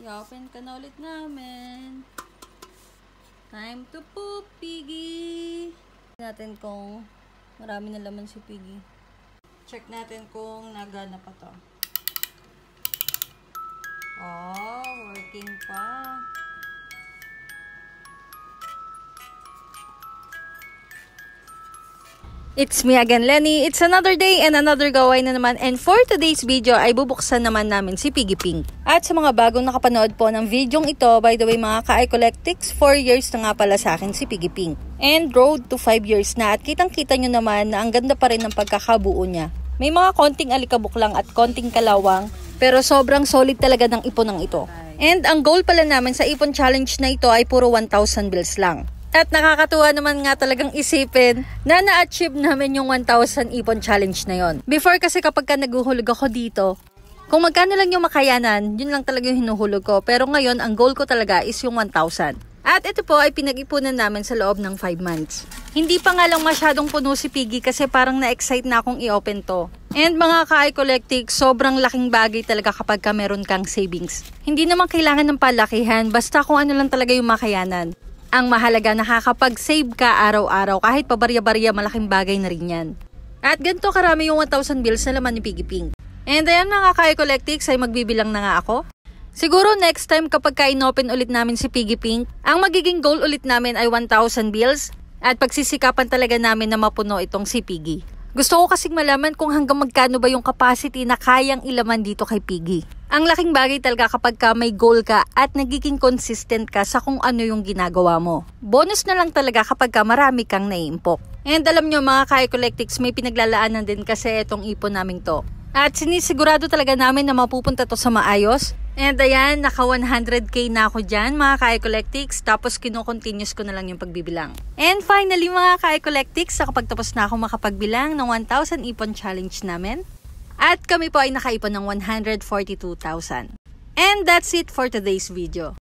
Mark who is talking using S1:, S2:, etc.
S1: I-open ka na ulit namin. Time to poop, Piggy! Check natin kung marami na laman si Piggy. Check natin kung nagana pa to. Oh, working pa. It's me again, Lenny. It's another day and another gaway na naman. And for today's video ay bubuksan naman namin si Piggy Pink. At sa mga bagong nakapanood po ng videong ito, by the way mga ka-iCollectics, 4 years na nga pala sa akin si Piggy Pink. And road to 5 years na at kitang-kita nyo naman na ang ganda pa rin ng pagkakabuo niya. May mga konting alikabok lang at konting kalawang, pero sobrang solid talaga ng ipon ng ito. And ang goal pala namin sa ipon challenge na ito ay puro 1,000 bills lang. At nakakatuwa naman nga talagang isipin na na-achieve namin yung 1,000 ipon challenge na yon. Before kasi kapag ka naguhulog ako dito, kung magkano lang yung makayanan, yun lang talaga yung hinuhulog ko. Pero ngayon, ang goal ko talaga is yung 1,000. At ito po ay pinag-ipunan namin sa loob ng 5 months. Hindi pa nga lang masyadong puno si Piggy kasi parang na-excite na akong i-open to. And mga ka-iCollectics, sobrang laking bagay talaga kapag ka meron kang savings. Hindi naman kailangan ng palakihan, basta kung ano lang talaga yung makayanan. Ang mahalaga, nakakapag-save ka araw-araw kahit pabarya-barya, malaking bagay na rin yan. At ganito karami yung 1,000 bills na laman ni Piggy Pink. And ayan mga ka-iCollectics, ay magbibilang na nga ako. Siguro next time kapag ka-inopen ulit namin si Piggy Pink, ang magiging goal ulit namin ay 1,000 bills at pagsisikapan talaga namin na mapuno itong si Piggy. Gusto ko kasing malaman kung hanggang magkano ba yung capacity na kayang ilaman dito kay Piggy. Ang laking bagay talaga kapag ka may goal ka at nagiging consistent ka sa kung ano yung ginagawa mo. Bonus na lang talaga kapag ka marami kang naiimpok. And alam nyo mga ka-iCollectics, may pinaglalaanan din kasi itong ipon namin to. At sinisigurado talaga namin na mapupunta to sa maayos. And ayan, naka 100k na ako dyan mga ka-iCollectics. Tapos kino-continuous ko na lang yung pagbibilang. And finally mga ka-iCollectics, nakapagtapos na ako makapagbilang ng 1,000 ipon challenge namin. At kami po ay nakaipon ng 142,000. And that's it for today's video.